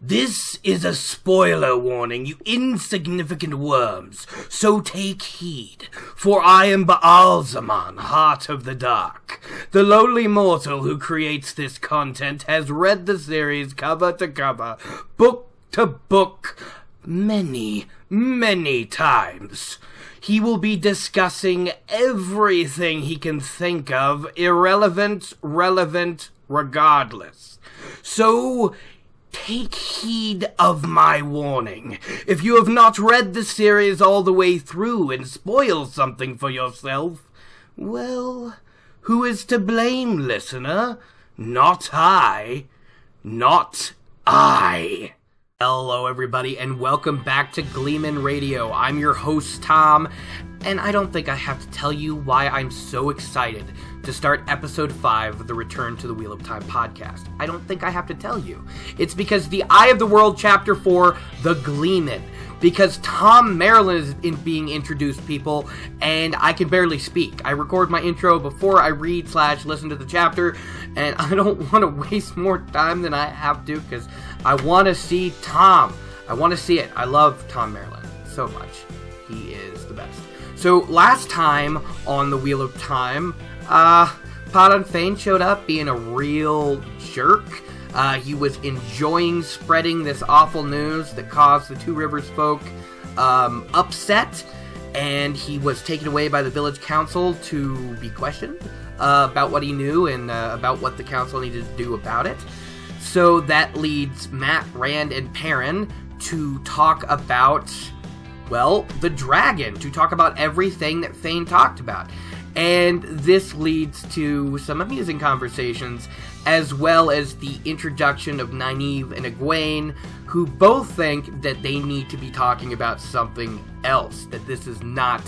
This is a spoiler warning, you insignificant worms, so take heed, for I am Baal-Zaman, Heart of the Dark. The lowly mortal who creates this content has read the series cover to cover, book to book, many, many times. He will be discussing everything he can think of, irrelevant, relevant, regardless. So, take heed of my warning. If you have not read the series all the way through and spoil something for yourself, well, who is to blame, listener? Not I. Not I. Hello, everybody, and welcome back to Gleeman Radio. I'm your host, Thom, and I don't think I have to tell you why I'm so excited to start episode 5 of the Return to the Wheel of Time podcast. I don't think I have to tell you. It's because the Eye of the World Chapter 4, The Gleeman, because Thom Merrilin is being introduced, people, and I can barely speak. I record my intro before I read/listen to the chapter, and I don't want to waste more time than I have to, because I want to see Thom. I want to see it. I love Thom Merrilin so much. He is the best. So, last time on the Wheel of Time, Padan Fain showed up being a real jerk. He was enjoying spreading this awful news that caused the Two Rivers folk upset, and he was taken away by the village council to be questioned about what he knew and about what the council needed to do about it. So that leads Matt, Rand, and Perrin to talk about, well, the dragon, to talk about everything that Fain talked about. And this leads to some amusing conversations, as well as the introduction of Nyneave and Egwene, who both think that they need to be talking about something else, that this is not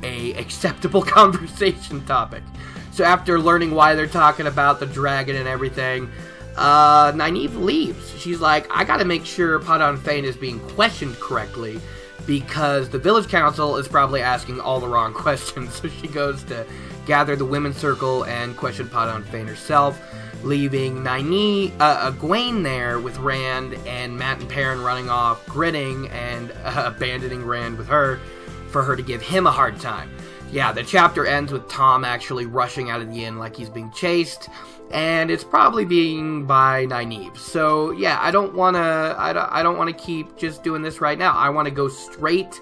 a acceptable conversation topic. So after learning why they're talking about the dragon and everything, Nyneave leaves. She's like, I gotta make sure Padan Fain is being questioned correctly, because the village council is probably asking all the wrong questions. So she goes to gather the women's circle and question Padan Fain herself, leaving Egwene there with Rand, and Matt and Perrin running off, grinning, and abandoning Rand with her for her to give him a hard time. Yeah, the chapter ends with Thom actually rushing out of the inn like he's being chased, and it's probably being by Nyneave. So yeah, I don't want to keep just doing this right now. I want to go straight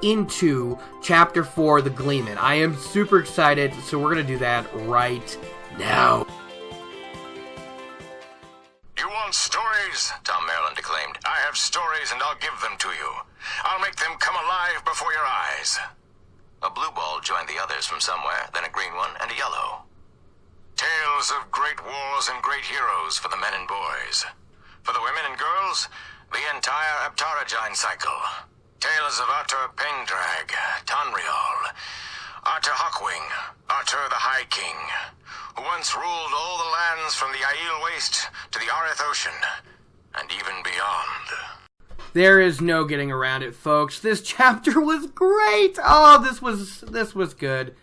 into chapter 4, The Gleeman. I am super excited, so we're going to do that right now. You want stories? Thom Merrilin declaimed. I have stories and I'll give them to you. I'll make them come alive before your eyes. A blue ball joined the others from somewhere, then a green one and a yellow. Tales of great wars and great heroes for the men and boys. For the women and girls, the entire Aptaragine cycle. Tales of Artur Pendrag, Tonriol, Artur Hawkwing, Artur the High King, who once ruled all the lands from the Aiel Waste to the Arith Ocean, and even beyond. There is no getting around it, folks. This chapter was great. Oh, this was good.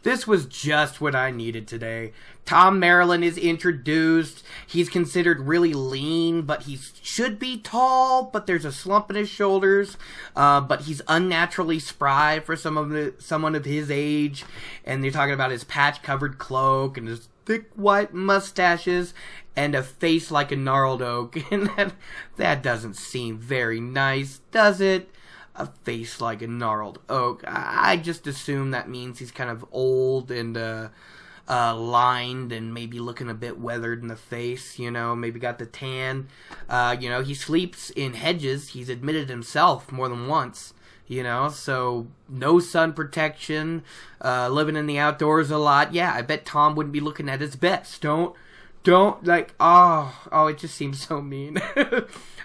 This was just what I needed today. Thom Merrilin is introduced. He's considered really lean, but he should be tall, but there's a slump in his shoulders. But he's unnaturally spry for someone of his age. And they're talking about his patch-covered cloak and his thick white mustaches and a face like a gnarled oak. And that doesn't seem very nice, does it? A face like a gnarled oak. I just assume that means he's kind of old and lined and maybe looking a bit weathered in the face, maybe got the tan. He sleeps in hedges. He's admitted himself more than once, so no sun protection, living in the outdoors a lot. Yeah, I bet Thom wouldn't be looking at his best. Don't, it just seems so mean.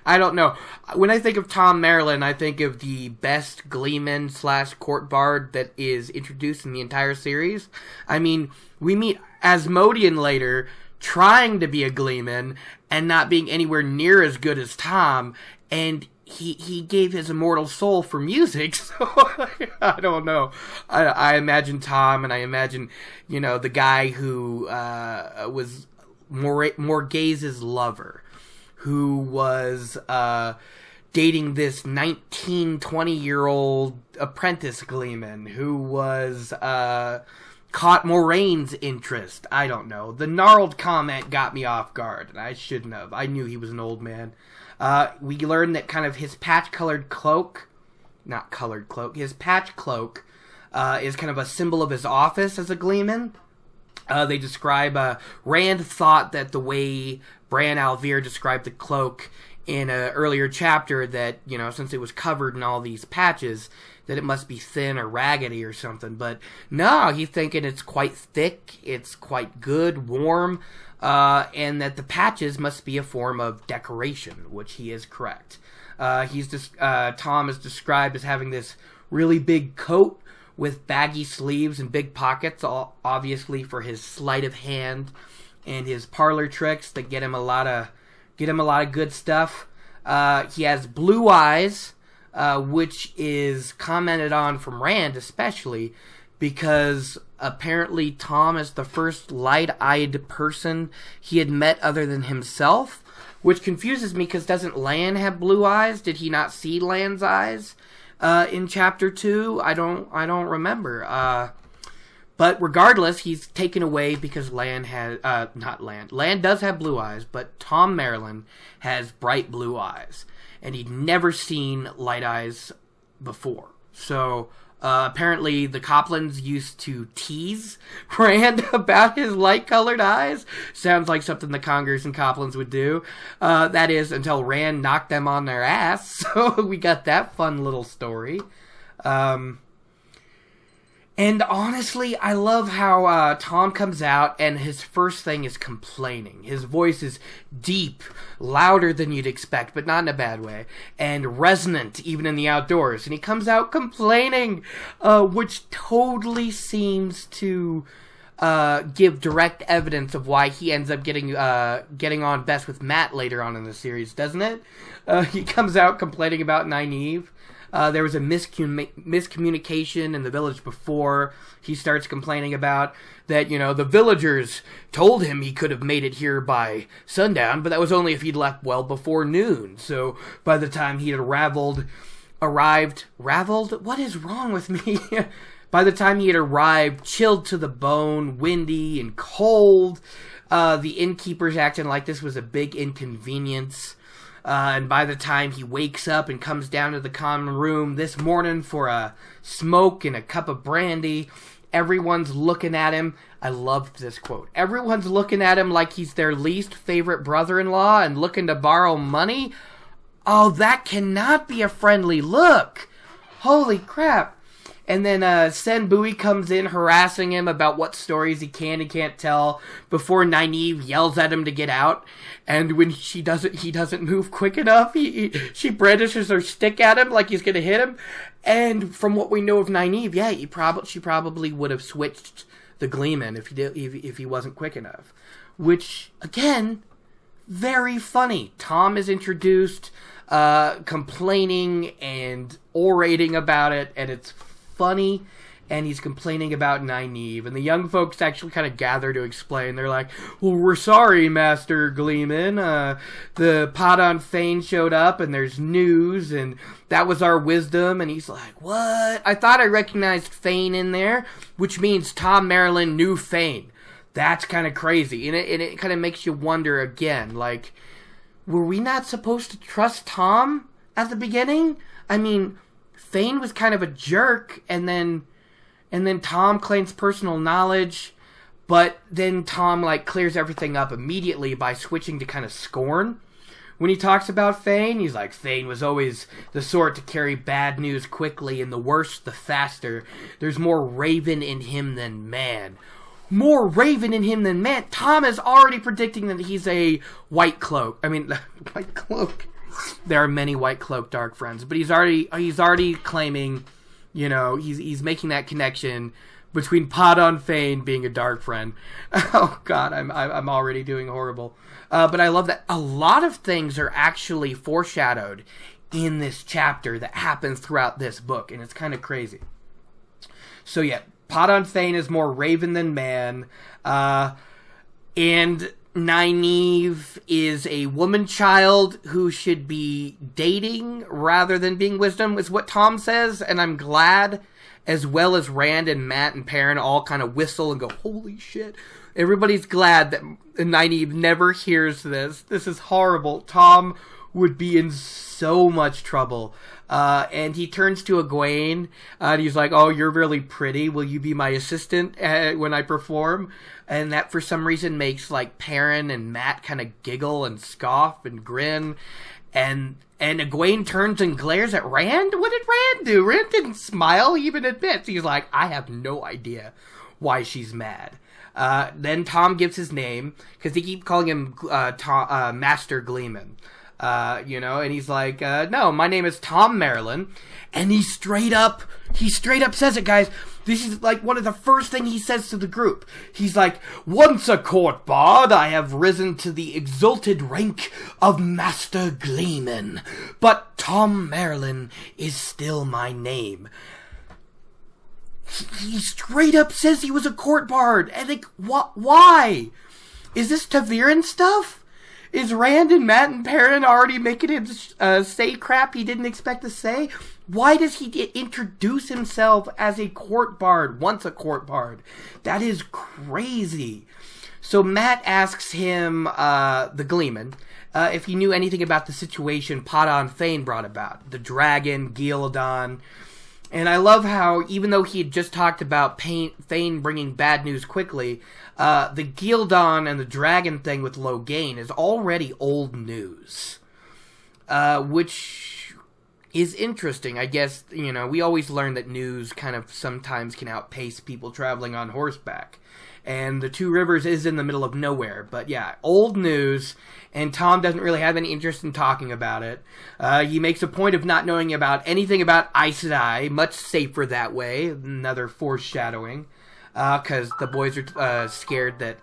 I don't know. When I think of Thom Merrilin, I think of the best Gleeman / court bard that is introduced in the entire series. I mean, we meet Asmodean later, trying to be a Gleeman, and not being anywhere near as good as Thom, and he gave his immortal soul for music, so I don't know. I imagine Thom, and I imagine, the guy who was Morgaze's lover. who was dating this 20-year-old apprentice Gleeman who was caught Moraine's interest. I don't know. The gnarled comment got me off guard, and I shouldn't have. I knew he was an old man. We learned that kind of his patch-colored cloak, not colored cloak, his patch cloak is kind of a symbol of his office as a Gleeman. They describe, Rand thought that the way Bran Alvear described the cloak in an earlier chapter, that, you know, since it was covered in all these patches, that it must be thin or raggedy or something. But no, he's thinking it's quite thick, it's quite good, warm, and that the patches must be a form of decoration, which he is correct. Thom is described as having this really big coat with baggy sleeves and big pockets, all obviously for his sleight of hand and his parlor tricks that get him a lot of good stuff. He has blue eyes, which is commented on from Rand especially, because apparently Thom is the first light-eyed person he had met other than himself, which confuses me because doesn't Lan have blue eyes? Did he not see Lan's eyes in chapter 2? I don't remember. But regardless, he's taken away because Lan does have blue eyes, but Thom Merrilin has bright blue eyes, and he'd never seen light eyes before. So apparently the Coplans used to tease Rand about his light-colored eyes. Sounds like something the Congers and Coplans would do. That is, until Rand knocked them on their ass. So we got that fun little story. And honestly, I love how Thom comes out and his first thing is complaining. His voice is deep, louder than you'd expect, but not in a bad way, and resonant even in the outdoors. And he comes out complaining, which totally seems to give direct evidence of why he ends up getting on best with Matt later on in the series, doesn't it? He comes out complaining about Nyneave. There was a miscommunication in the village before. He starts complaining about that, you know, the villagers told him he could have made it here by sundown, but that was only if he'd left well before noon. So by the time he had arrived, what is wrong with me? By the time he had arrived, chilled to the bone, windy and cold, the innkeepers acting like this was a big inconvenience. And by the time he wakes up and comes down to the common room this morning for a smoke and a cup of brandy, everyone's looking at him. I loved this quote. Everyone's looking at him like he's their least favorite brother-in-law and looking to borrow money. Oh, that cannot be a friendly look. Holy crap. And then Sen Bui comes in harassing him about what stories he can and can't tell before Nyneave yells at him to get out. And when he doesn't move quick enough, she brandishes her stick at him like he's going to hit him. And from what we know of Nyneave, yeah, she probably would have switched the Gleeman if he wasn't quick enough. Which, again, very funny. Thom is introduced, complaining and orating about it, and it's funny, and he's complaining about Nyneave, and the young folks actually kind of gather to explain. They're like, well, we're sorry, Master Gleeman, the Podon Fane showed up, and there's news, and that was our wisdom. And he's like, what? I thought I recognized Fane in there, which means Thom Merrilin knew Fane. That's kind of crazy, and it kind of makes you wonder again, like, were we not supposed to trust Thom at the beginning? I mean, Fane was kind of a jerk, and then Thom claims personal knowledge, but then Thom, like, clears everything up immediately by switching to kind of scorn. When he talks about Fane, he's like, Fane was always the sort to carry bad news quickly, and the worse, the faster. There's more raven in him than man. More raven in him than man? Thom is already predicting that he's a white cloak. I mean, white cloak. There are many white cloak dark friends, but he's already claiming, you know, he's making that connection between Podon Fane being a dark friend. Oh God, I'm already doing horrible. But I love that a lot of things are actually foreshadowed in this chapter that happens throughout this book, and it's kind of crazy. So yeah, Podon Fane is more raven than man, and Nyneave is a woman child who should be dating rather than being wisdom, is what Thom says, and I'm glad, as well as Rand and Mat and Perrin all kind of whistle and go, holy shit. Everybody's glad that Nyneave never hears this. This is horrible. Thom would be in so much trouble. And he turns to Egwene, and he's like, oh, you're really pretty. Will you be my assistant when I perform? And that, for some reason, makes, like, Perrin and Mat kind of giggle and scoff and grin. And Egwene turns and glares at Rand? What did Rand do? Rand didn't smile, he even admits. He's like, I have no idea why she's mad. Then Thom gives his name, because they keep calling him Master Gleeman. And he's like, no, my name is Thom Merrilin. And he straight up says it, guys. This is like one of the first things he says to the group. He's like, once a court bard, I have risen to the exalted rank of Master Gleeman. But Thom Merrilin is still my name. He straight up says he was a court bard. And like, why? Is this Ta'Veren stuff? Is Rand and Mat and Perrin already making him say crap he didn't expect to say? Why does he introduce himself as a court bard, once a court bard? That is crazy. So Mat asks him, the Gleeman, if he knew anything about the situation Padan Fain brought about. The dragon, Gil'dan. And I love how, even though he had just talked about Fain bringing bad news quickly, the Gil'dan and the dragon thing with Logain is already old news. Which is interesting. I guess, we always learn that news kind of sometimes can outpace people traveling on horseback. And the Two Rivers is in the middle of nowhere. But yeah, old news, and Thom doesn't really have any interest in talking about it. He makes a point of not knowing about anything about Aes Sedai, much safer that way. Another foreshadowing. Because the boys are scared that,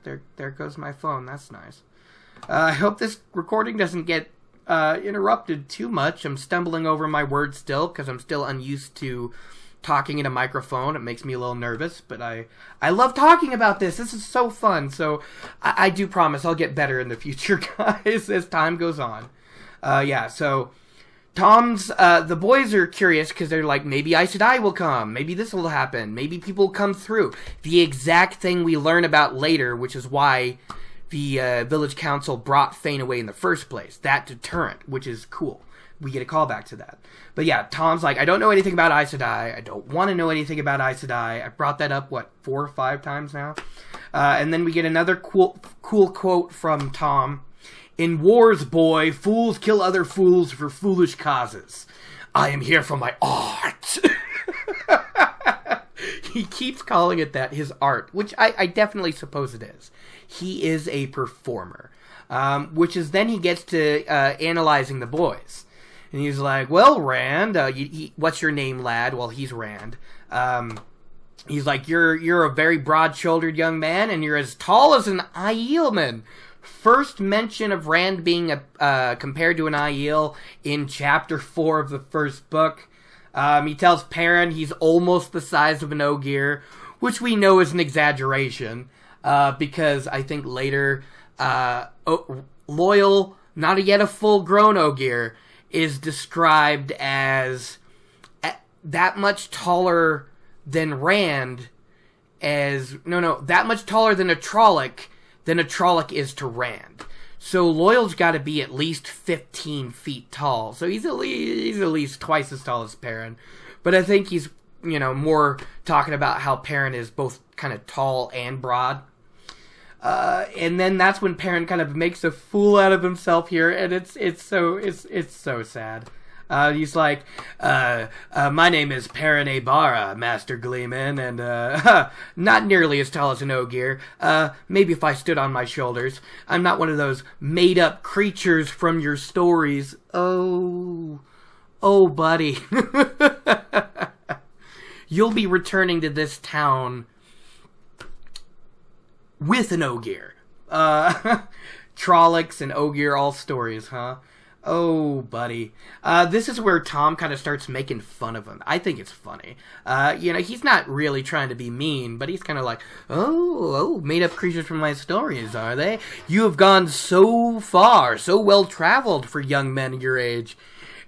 there goes my phone. That's nice. I hope this recording doesn't get interrupted too much. I'm stumbling over my words still, because I'm still unused to talking in a microphone. It makes me a little nervous, but I love talking about this. This is so fun. So I do promise I'll get better in the future, guys, as time goes on. So Thom's, the boys are curious because they're like, maybe Aes Sedai will come. Maybe this will happen. Maybe people will come through. The exact thing we learn about later, which is why the village council brought Fain away in the first place. That deterrent, which is cool. We get a callback to that. But yeah, Thom's like, I don't know anything about Aes Sedai. I don't want to know anything about Aes Sedai. I brought that up, 4 or 5 times now? And then we get another cool quote from Thom. In wars, boy, fools kill other fools for foolish causes. I am here for my art. He keeps calling it that, his art, which I definitely suppose it is. He is a performer. Which is then he gets to analyzing the boys. And he's like, well, Rand, what's your name, lad? Well, he's Rand. He's like, you're a very broad-shouldered young man, and you're as tall as an Aielman. First mention of Rand being compared to an Aiel in chapter 4 of the first book. He tells Perrin he's almost the size of an Ogier, which we know is an exaggeration, because I think later, Loyal, not yet a full-grown Ogier, is described as that much taller than Rand that much taller than a Trolloc is to Rand. So Loyal's got to be at least 15 feet tall. So he's at least twice as tall as Perrin. But I think he's, more talking about how Perrin is both kind of tall and broad. And then that's when Perrin kind of makes a fool out of himself here, and it's so sad. He's like, my name is Perrin Aybara, Master Gleeman, and not nearly as tall as an Ogier. Maybe if I stood on my shoulders. I'm not one of those made-up creatures from your stories. Oh, buddy. You'll be returning to this town with an Ogier. Trollocs and Ogier, all stories, huh? Oh, buddy. This is where Thom kind of starts making fun of him. I think it's funny. He's not really trying to be mean, but he's kind of like, oh, made-up creatures from my stories, are they? You have gone so far, so well-traveled for young men your age.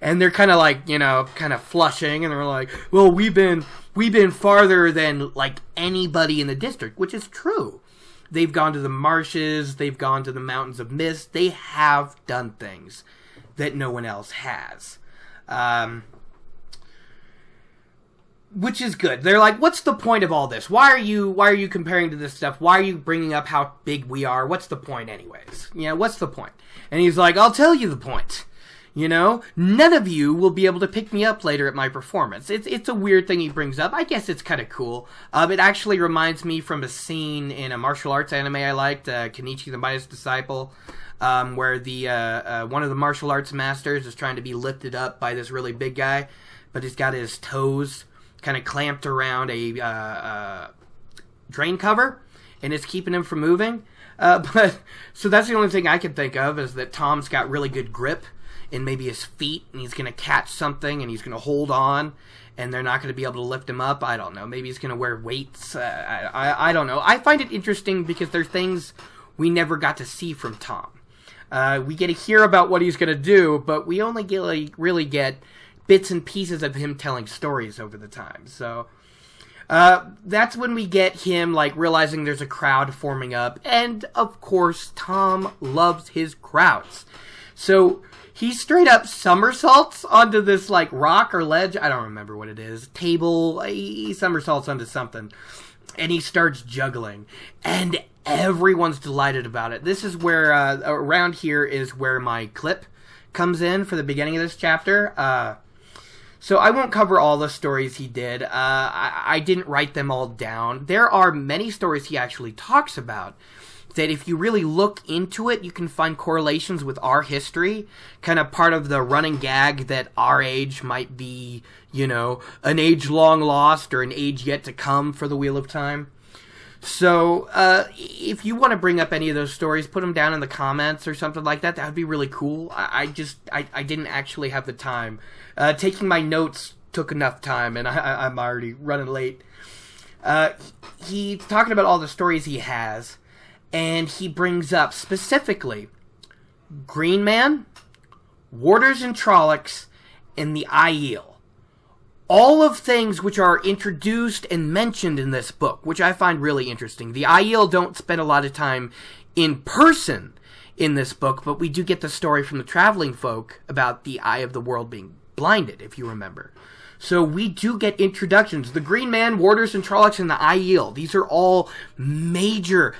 And they're kind of like, kind of flushing, and they're like, well, we've been farther than, like, anybody in the district, which is true. They've gone to the marshes, they've gone to the mountains of mist, they have done things that no one else has. Which is good. They're like, what's the point of all this? Why are you comparing to this stuff? Why are you bringing up how big we are? What's the point anyways? What's the point? And he's like, I'll tell you the point. None of you will be able to pick me up later at my performance. It's a weird thing he brings up. I guess it's kind of cool. It actually reminds me from a scene in a martial arts anime I liked, Kenichi the Midas Disciple, where the one of the martial arts masters is trying to be lifted up by this really big guy, but he's got his toes kind of clamped around a drain cover, and it's keeping him from moving. So that's the only thing I can think of, is that Thom's got really good grip in maybe his feet, and he's going to catch something, and he's going to hold on, and they're not going to be able to lift him up. I don't know. Maybe he's going to wear weights. I don't know. I find it interesting because there's things we never got to see from Thom. We get to hear about what he's going to do, but we only really get bits and pieces of him telling stories over the time. So that's when we get him realizing there's a crowd forming up, and of course Thom loves his crowds. So he straight up somersaults onto this rock or ledge. I don't remember what it is. Table. He somersaults onto something, and he starts juggling, and everyone's delighted about it. This is where, around here is where my clip comes in for the beginning of this chapter. So I won't cover all the stories he did. I didn't write them all down. There are many stories he actually talks about that if you really look into it, you can find correlations with our history. Kind of part of the running gag that our age might be, an age long lost or an age yet to come for the Wheel of Time. So, if you want to bring up any of those stories, put them down in the comments or something like that. That would be really cool. I didn't actually have the time. Taking my notes took enough time, and I'm already running late. He's talking about all the stories he has, and he brings up specifically Green Man, Warders and Trollocs, and the Aiel. All of things which are introduced and mentioned in this book, which I find really interesting. The Aiel don't spend a lot of time in person in this book, but we do get the story from the traveling folk about the Eye of the World being blinded, if you remember. So we do get introductions. The Green Man, Warders and Trollocs, and the Aiel. These are all major...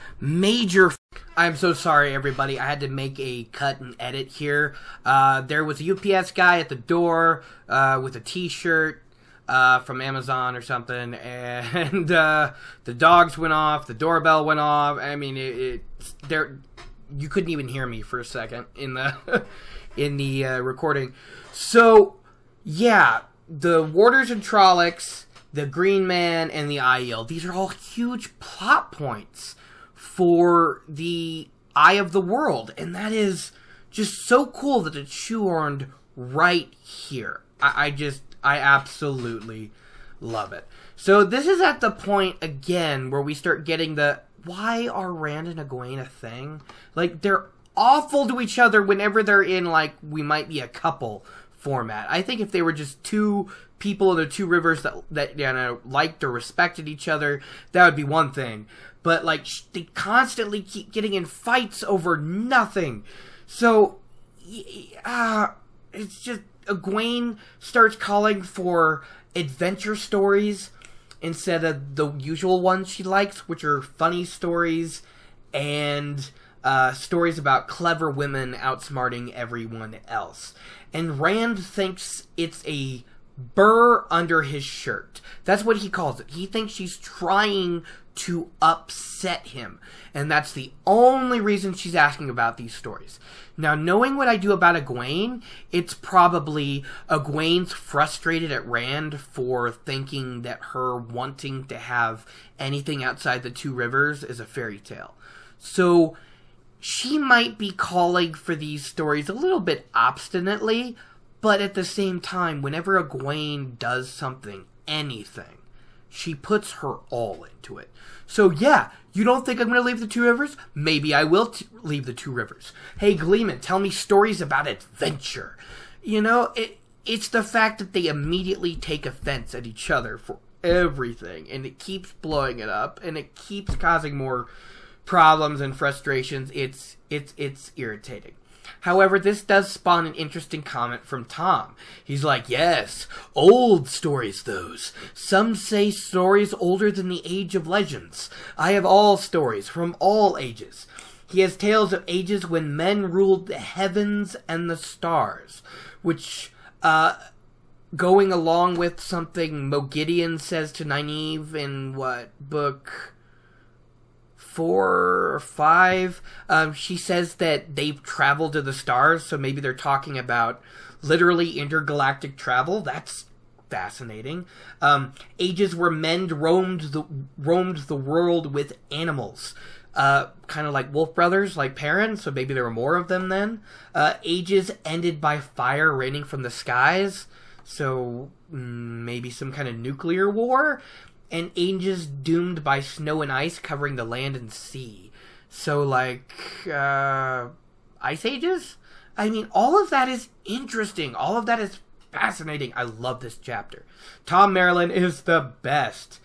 I'm so sorry, everybody. I had to make a cut and edit here. There was a UPS guy at the door with a t-shirt from Amazon or something, and the dogs went off, the doorbell went off. I mean, you couldn't even hear me for a second in the recording. So, yeah, the Warders and Trollocs, the Green Man, and the Aiel, these are all huge plot points for the Eye of the World, and that is just so cool that it's shoehorned right here. I absolutely love it. So this is at the point, again, where we start getting why are Rand and Egwene a thing? They're awful to each other whenever they're in, we might be a couple format. I think if they were just two people in the two rivers that liked or respected each other, that would be one thing. But, they constantly keep getting in fights over nothing. So, it's just, Egwene starts calling for adventure stories instead of the usual ones she likes, which are funny stories and stories about clever women outsmarting everyone else. And Rand thinks it's a burr under his shirt. That's what he calls it. He thinks she's trying to upset him, and that's the only reason she's asking about these stories. Now, knowing what I do about Egwene, it's probably Egwene's frustrated at Rand for thinking that her wanting to have anything outside the two rivers is a fairy tale. So she might be calling for these stories a little bit obstinately, but at the same time, whenever Egwene does something, anything, she puts her all into it. So yeah, you don't think I'm going to leave the Two Rivers? Maybe I will leave the Two Rivers. Hey, Gleeman, tell me stories about adventure. You know, it's the fact that they immediately take offense at each other for everything, and it keeps blowing it up, and it keeps causing more problems and frustrations. It's irritating. However, this does spawn an interesting comment from Thom. He's like, yes, old stories those. Some say stories older than the age of legends. I have all stories from all ages. He has tales of ages when men ruled the heavens and the stars, which, going along with something Mogideon says to Nyneave in, book 4 or 5, she says that they've traveled to the stars, so maybe they're talking about literally intergalactic travel. That's fascinating. Ages where men roamed the world with animals, kind of like wolf brothers, like Perrin, so maybe there were more of them then. Ages ended by fire raining from the skies, so maybe some kind of nuclear war. And ages doomed by snow and ice covering the land and sea. So, ice ages? I mean, all of that is interesting. All of that is fascinating. I love this chapter. Thom Merrilin is the best.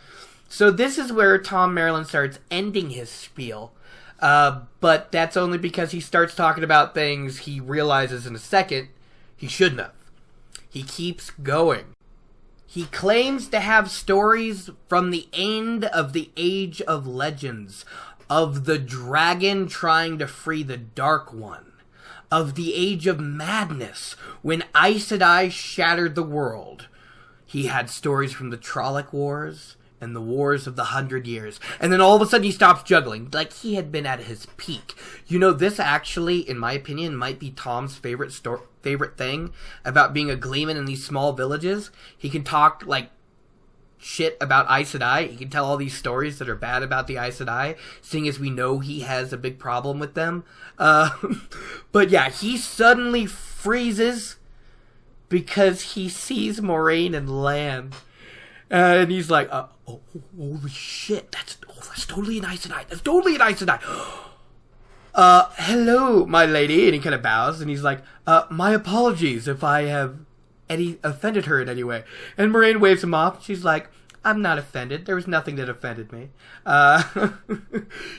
So this is where Thom Merrilin starts ending his spiel. But that's only because he starts talking about things he realizes in a second he shouldn't have. He keeps going. He claims to have stories from the end of the Age of Legends, of the dragon trying to free the Dark One, of the Age of Madness, when Aes Sedai shattered the world. He had stories from the Trolloc Wars and the Wars of the 100 Years, and then all of a sudden he stops juggling, like he had been at his peak. You know, this actually, in my opinion, might be Thom's favorite thing about being a Gleeman in these small villages. He can talk, shit about Aes Sedai. He can tell all these stories that are bad about the Aes Sedai, seeing as we know he has a big problem with them. But yeah, he suddenly freezes because he sees Moraine and Lan. And he's like, holy shit, that's totally an Aes Sedai. That's totally an Aes Sedai. Hello, my lady. And he kind of bows, and he's like, my apologies if I have offended her in any way. And Moraine waves him off. She's like, I'm not offended. There was nothing that offended me.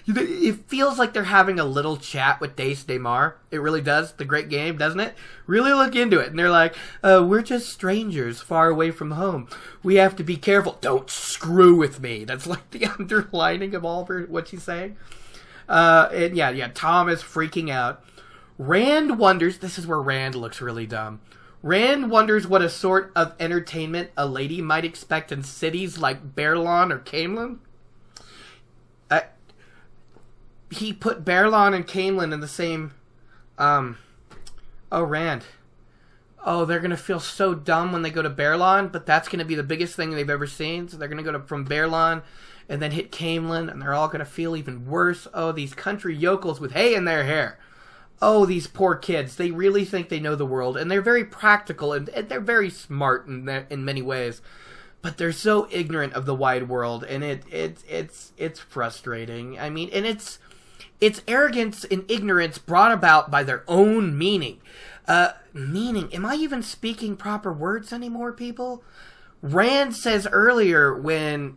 It feels like they're having a little chat with Dace Daymar. It really does. The great game, doesn't it? Really look into it. And they're like, we're just strangers far away from home. We have to be careful. Don't screw with me. That's like the underlining of all of what she's saying. And yeah, Thom is freaking out. Rand wonders, this is where Rand looks really dumb. Rand wonders what a sort of entertainment a lady might expect in cities like Baerlon or Caemlyn. He put Baerlon and Caemlyn in the same... Rand. Oh, they're going to feel so dumb when they go to Baerlon, but that's going to be the biggest thing they've ever seen. So they're going to go from Baerlon and then hit Caemlyn, and they're all going to feel even worse. Oh, these country yokels with hay in their hair. Oh, these poor kids. They really think they know the world, and they're very practical, and they're very smart in many ways. But they're so ignorant of the wide world, and it's frustrating. I mean, and it's arrogance and ignorance brought about by their own meaning. Meaning? Am I even speaking proper words anymore, people? Rand says earlier when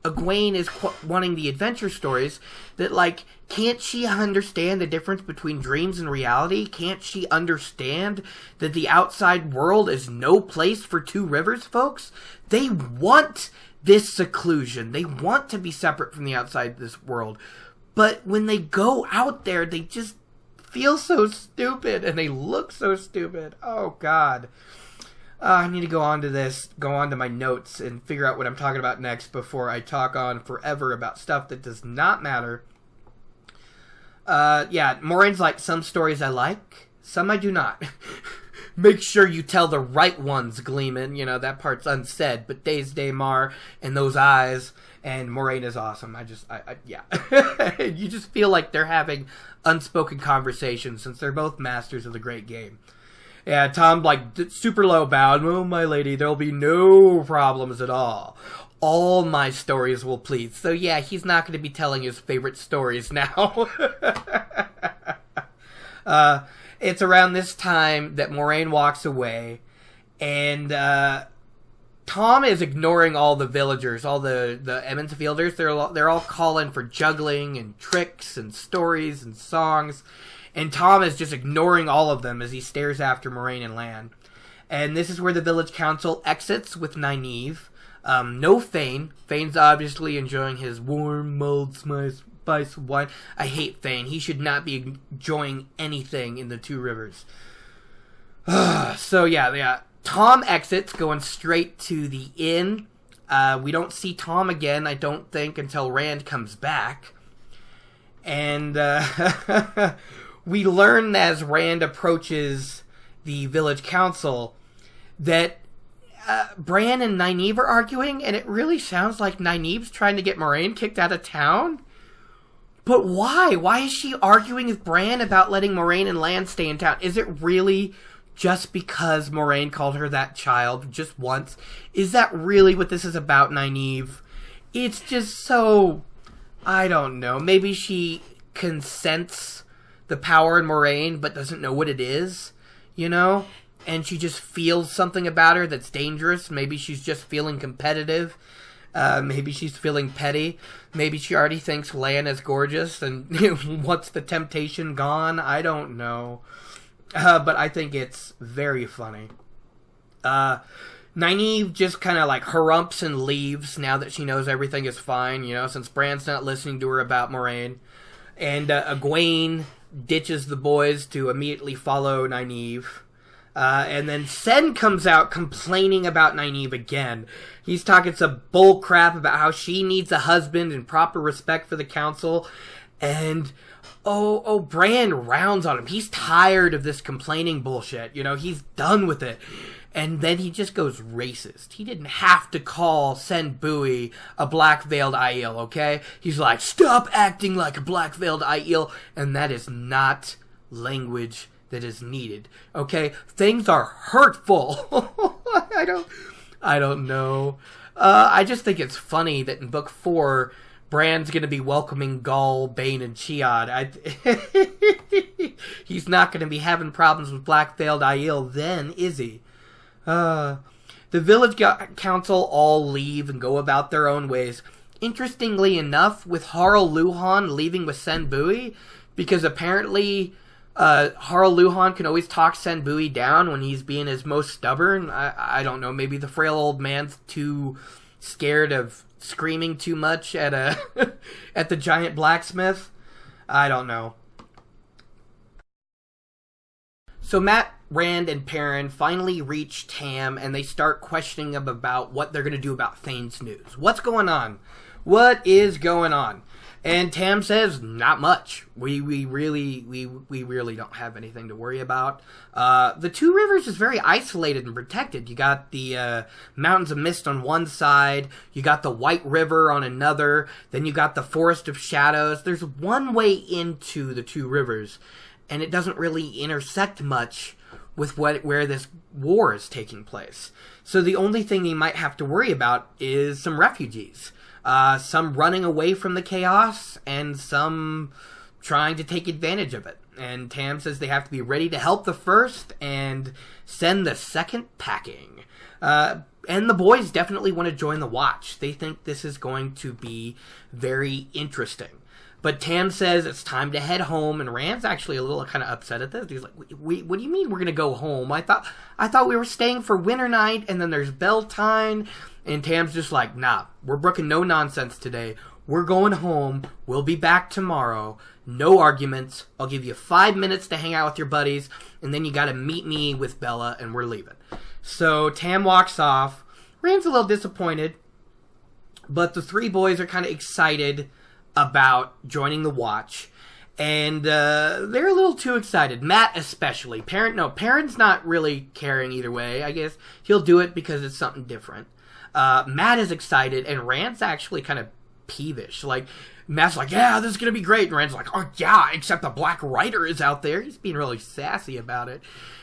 Egwene is wanting the adventure stories that, can't she understand the difference between dreams and reality? Can't she understand that the outside world is no place for Two Rivers folks? They want this seclusion. They want to be separate from the outside of this world. But when they go out there, they just feel so stupid, and they look so stupid. Oh, God. I need to go on to my notes and figure out what I'm talking about next before I talk on forever about stuff that does not matter. Moraine's like, some stories I like, some I do not. Make sure you tell the right ones, Gleeman. You know, that part's unsaid, but Days Daymar and those eyes, and Moraine is awesome. Yeah. You just feel like they're having unspoken conversations since they're both masters of the great game. Yeah, Thom, like, super low bowed. Oh, my lady, there'll be no problems at all. All my stories will please. So, yeah, he's not going to be telling his favorite stories now. It's around this time that Moraine walks away, and Thom is ignoring all the villagers, all the Emmonsfielders. They're all calling for juggling and tricks and stories and songs. And Thom is just ignoring all of them as he stares after Moraine and Lan. And this is where the village council exits with Nyneave. No Fane. Fane's obviously enjoying his warm, mulled spice wine. I hate Fane. He should not be enjoying anything in the Two Rivers. So, yeah. Thom exits, going straight to the inn. We don't see Thom again, I don't think, until Rand comes back. And, we learn as Rand approaches the village council that Bran and Nyneave are arguing, and it really sounds like Nynaeve's trying to get Moraine kicked out of town. But why? Why is she arguing with Bran about letting Moraine and Lan stay in town? Is it really just because Moraine called her that child just once? Is that really what this is about, Nyneave? It's just so... I don't know. Maybe she consents the power in Moraine, but doesn't know what it is, you know? And she just feels something about her that's dangerous. Maybe she's just feeling competitive. Maybe she's feeling petty. Maybe she already thinks Lan is gorgeous and wants the temptation gone. I don't know. But I think it's very funny. Nyneave just kind of like harumps and leaves now that she knows everything is fine, you know, since Bran's not listening to her about Moraine. And Egwene ditches the boys to immediately follow Nyneave. And then Sen comes out complaining about Nyneave again. He's talking some bull crap about how she needs a husband and proper respect for the council. And, Bran rounds on him. He's tired of this complaining bullshit. You know, he's done with it. And then he just goes racist. He didn't have to call Sen Bui a black-veiled Aiel, okay? He's like, stop acting like a black-veiled Aiel. And that is not language that is needed, okay? Things are hurtful. I don't know. I just think it's funny that in Book 4, Bran's going to be welcoming Gaul, Bane, and Chiad. He's not going to be having problems with black-veiled Aiel then, is he? The village council all leave and go about their own ways. Interestingly enough, with Harl Luhan leaving with Sen Bui, because apparently Harl Luhan can always talk Sen Bui down when he's being his most stubborn. I don't know, maybe the frail old man's too scared of screaming too much at at the giant blacksmith. I don't know. So Matt, Rand, and Perrin finally reach Tam, and they start questioning him about what they're going to do about Thane's news. What's going on? What is going on? And Tam says, not much. We really don't have anything to worry about. The Two Rivers is very isolated and protected. You got the Mountains of Mist on one side, you got the White River on another, then you got the Forest of Shadows. There's one way into the Two Rivers, and it doesn't really intersect much with where this war is taking place. So the only thing you might have to worry about is some refugees. Some running away from the chaos, and some trying to take advantage of it. And Tam says they have to be ready to help the first and send the second packing. And the boys definitely want to join the Watch. They think this is going to be very interesting. But Tam says it's time to head home, and Rand's actually a little kind of upset at this. He's like, what do you mean we're going to go home? I thought we were staying for winter night, and then there's Beltane. And Tam's just like, nah, we're brooking no nonsense today. We're going home. We'll be back tomorrow. No arguments. I'll give you 5 minutes to hang out with your buddies, and then you got to meet me with Bella, and we're leaving. So Tam walks off. Rand's a little disappointed, but the three boys are kind of excited about joining the Watch. And they're a little too excited. Matt especially. Perrin's not really caring either way. I guess he'll do it because it's something different. Matt is excited, and Rand's actually kind of peevish. Like, Matt's like, yeah, this is going to be great. And Rand's like, oh, yeah, except the Black Rider is out there. He's being really sassy about it.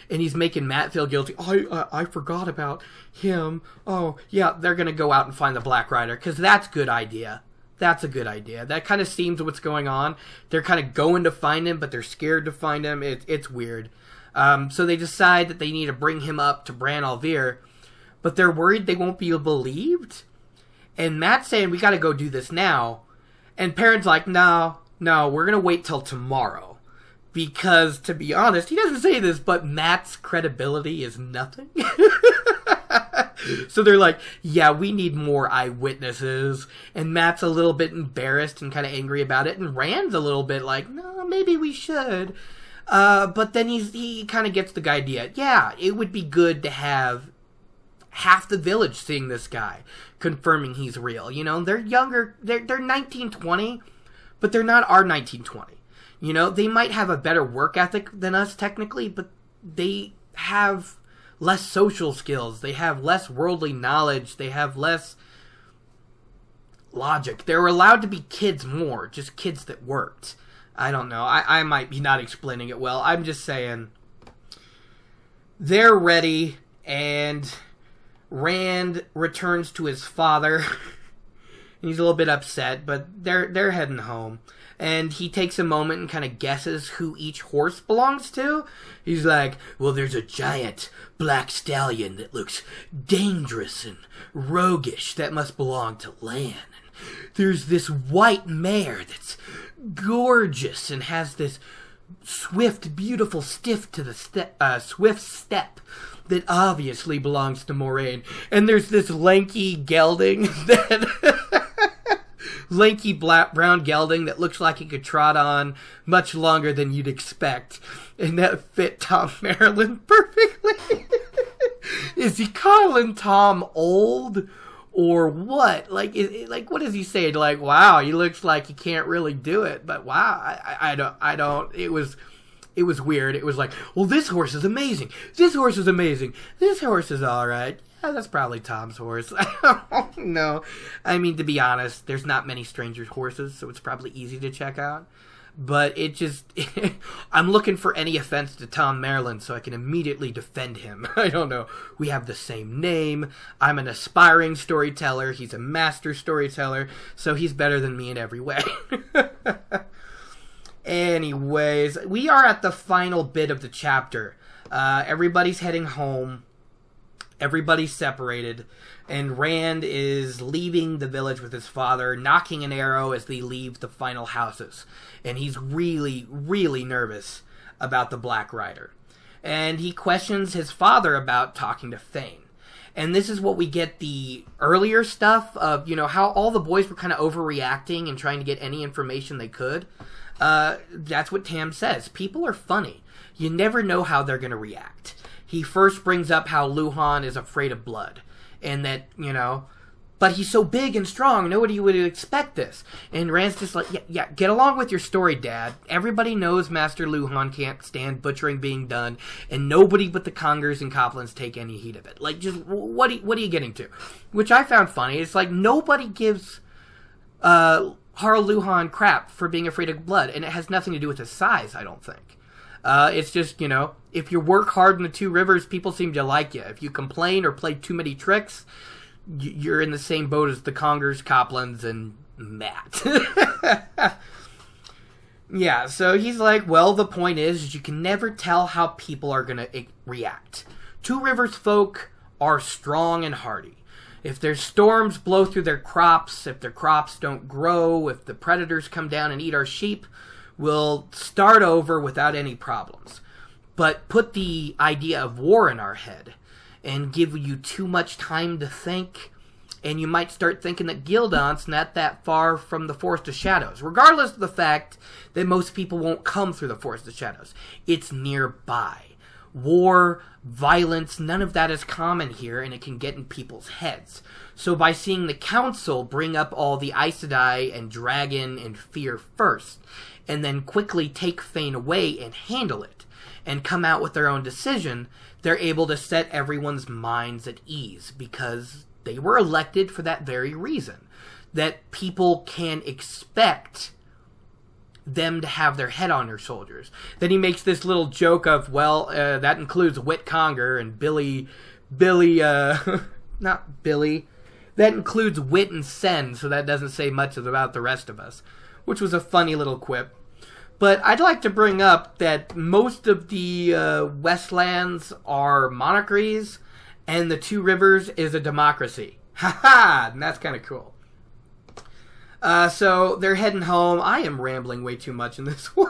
And he's making Matt feel guilty. I forgot about him. Oh, yeah, they're going to go out and find the Black Rider, because that's a good idea. That's a good idea. That kind of seems what's going on. They're kind of going to find him, but they're scared to find him. It's weird. So they decide that they need to bring him up to Bran Alvear, but they're worried they won't be believed. And Matt's saying, we got to go do this now. And Perrin's like, no, we're going to wait till tomorrow. Because, to be honest, he doesn't say this, but Matt's credibility is nothing. So they're like, yeah, we need more eyewitnesses. And Matt's a little bit embarrassed and kind of angry about it. And Rand's a little bit like, no, maybe we should. But then he kind of gets the idea. Yeah, it would be good to have half the village seeing this guy, confirming he's real. You know, they're younger. They're 1920, but they're not our 1920. You know, they might have a better work ethic than us technically, but they have less social skills. They have less worldly knowledge. They have less logic. They're allowed to be kids more, just kids that worked. I don't know. I might be not explaining it well. I'm just saying they're ready, and Rand returns to his father. He's a little bit upset, but they're heading home. And he takes a moment and kind of guesses who each horse belongs to. He's like, well, there's a giant black stallion that looks dangerous and roguish. That must belong to Lan. And there's this white mare that's gorgeous and has this swift, beautiful swift step that obviously belongs to Moraine. And there's this lanky gelding lanky brown gelding that looks like he could trot on much longer than you'd expect. And that fit Thom Merrilin perfectly. Is he calling Tom old or what? Like, what does he say? Like, wow, he looks like he can't really do it. But wow, I don't. It was weird. It was like, well, this horse is amazing. This horse is amazing. This horse is all right. Yeah, that's probably Tom's horse. I don't know. I mean, to be honest, there's not many strangers' horses, so it's probably easy to check out. But it just... I'm looking for any offense to Thom Merrilin so I can immediately defend him. I don't know. We have the same name. I'm an aspiring storyteller. He's a master storyteller, so he's better than me in every way. Anyways, we are at the final bit of the chapter. Everybody's heading home. Everybody's separated, and Rand is leaving the village with his father, knocking an arrow as they leave the final houses. And he's really, really nervous about the Black Rider. And he questions his father about talking to Thane. And this is what we get the earlier stuff of, you know, how all the boys were kind of overreacting and trying to get any information they could. That's what Tam says. People are funny. You never know how they're going to react. He first brings up how Luhan is afraid of blood. And that, you know, but he's so big and strong, nobody would expect this. And Rand's just like, yeah, get along with your story, Dad. Everybody knows Master Luhan can't stand butchering being done, and nobody but the Congers and Coplans take any heed of it. Like, just, what are you getting to? Which I found funny. It's like, nobody gives Harl Luhan crap for being afraid of blood, and it has nothing to do with his size, I don't think. It's just, you know, if you work hard in the Two Rivers, people seem to like you. If you complain or play too many tricks, you're in the same boat as the Congers, Coplans, and Matt. Yeah, so he's like, well, the point is you can never tell how people are going to react. Two Rivers folk are strong and hardy. If their storms blow through their crops, if their crops don't grow, if the predators come down and eat our sheep, we'll start over without any problems. But put the idea of war in our head and give you too much time to think, and you might start thinking that Gildan's not that far from the Forest of Shadows, regardless of the fact that most people won't come through the Forest of Shadows. It's nearby. War, violence, none of that is common here, and it can get in people's heads. So by seeing the Council bring up all the Aes Sedai and Dragon and fear first, and then quickly take Fane away and handle it, and come out with their own decision, they're able to set everyone's minds at ease, because they were elected for that very reason. That people can expect them to have their head on their shoulders. Then he makes this little joke of, well, that includes Whit Conger and not Billy. That includes Wit and Sen, so that doesn't say much about the rest of us, which was a funny little quip. But I'd like to bring up that most of the Westlands are monarchies, and the Two Rivers is a democracy. Ha-ha! And that's kind of cool. So they're heading home. I am rambling way too much in this one.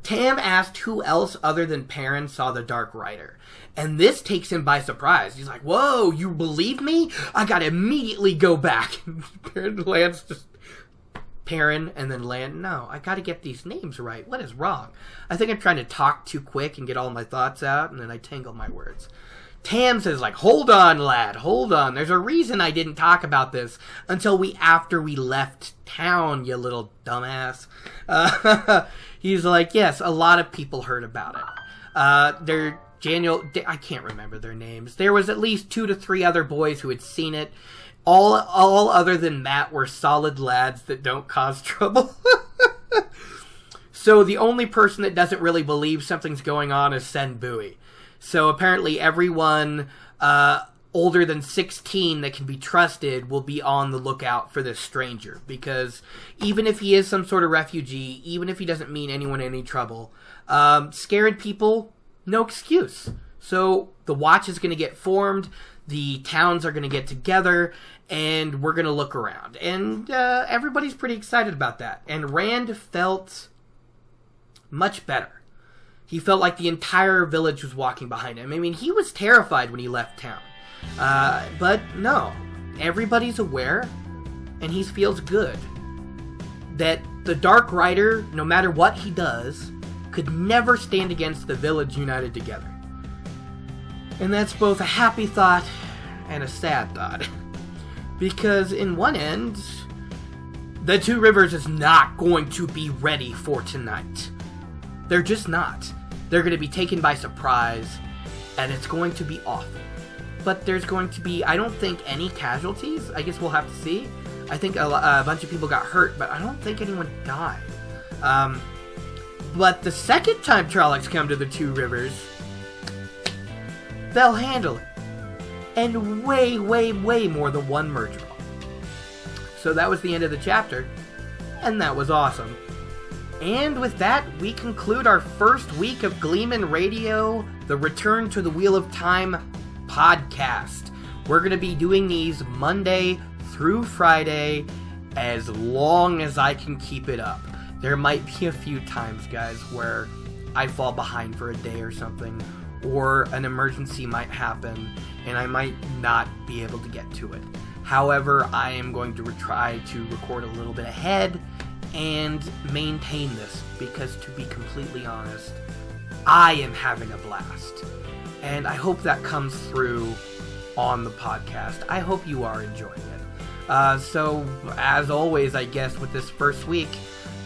Tam asked who else other than Perrin saw the Dark Rider. And this takes him by surprise. He's like, whoa, you believe me? I gotta immediately go back. Lan's just... Perrin and then Lan. No, I gotta get these names right. What is wrong? I think I'm trying to talk too quick and get all my thoughts out, and then I tangle my words. Tam says, like, hold on, lad, hold on. There's a reason I didn't talk about this until after we left town, you little dumbass. He's like, yes, a lot of people heard about it. I can't remember their names. There was at least 2 to 3 other boys who had seen it. All other than Matt were solid lads that don't cause trouble. So the only person that doesn't really believe something's going on is Sen Bui. So apparently everyone older than 16 that can be trusted will be on the lookout for this stranger. Because even if he is some sort of refugee, even if he doesn't mean anyone any trouble, scared people, no excuse. So the watch is going to get formed, the towns are going to get together, and we're going to look around. And everybody's pretty excited about that. And Rand felt much better. He felt like the entire village was walking behind him. I mean, he was terrified when he left town. But no, everybody's aware, and he feels good. That the Dark Rider, no matter what he does, could never stand against the village united together. And that's both a happy thought and a sad thought. Because in one end, the Two Rivers is not going to be ready for tonight. They're just not. They're going to be taken by surprise, and it's going to be awful. But there's going to be, I don't think, any casualties. I guess we'll have to see. I think a bunch of people got hurt, but I don't think anyone died. But the second time Trollocs come to the Two Rivers, they'll handle it. And way, way, way more than one murder. So that was the end of the chapter, and that was awesome. And with that, we conclude our first week of Gleeman Radio, the Return to the Wheel of Time podcast. We're going to be doing these Monday through Friday as long as I can keep it up. There might be a few times, guys, where I fall behind for a day or something, or an emergency might happen, and I might not be able to get to it. However, I am going to try to record a little bit ahead and maintain this, because to be completely honest, I am having a blast. And I hope that comes through on the podcast. I hope you are enjoying it. So, as always, I guess, with this first week,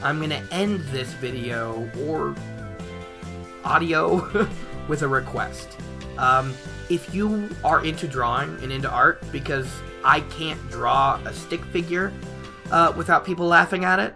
I'm going to end this video, or audio, with a request. If you are into drawing and into art, because I can't draw a stick figure without people laughing at it,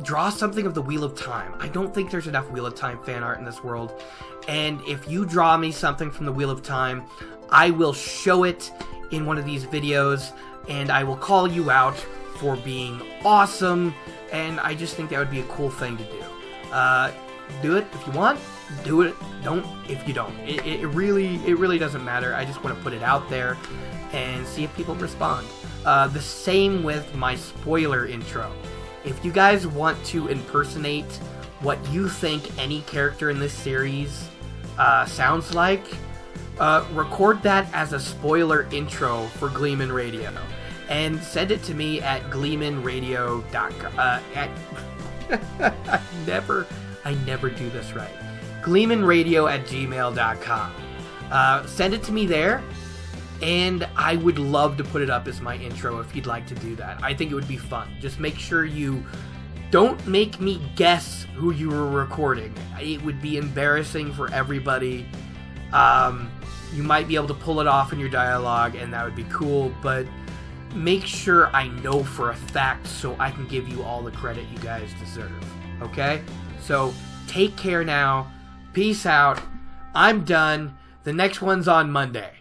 draw something of the Wheel of Time. I don't think there's enough Wheel of Time fan art in this world. And if you draw me something from the Wheel of Time, I will show it in one of these videos, and I will call you out for being awesome, and I just think that would be a cool thing to do. Do it if you want, do it, don't if you don't. It really doesn't matter. I just want to put it out there and see if people respond. The same with my spoiler intro. If you guys want to impersonate what you think any character in this series sounds like, record that as a spoiler intro for Gleeman Radio, and send it to me at gleemanradio.com. I never do this right. gleemanradio@gmail.com. Send it to me there, and I would love to put it up as my intro if you'd like to do that. I think it would be fun. Just make sure you don't make me guess who you were recording. It would be embarrassing for everybody. You might be able to pull it off in your dialogue, and that would be cool, but make sure I know for a fact so I can give you all the credit you guys deserve. Okay? So, take care now. Peace out. I'm done. The next one's on Monday.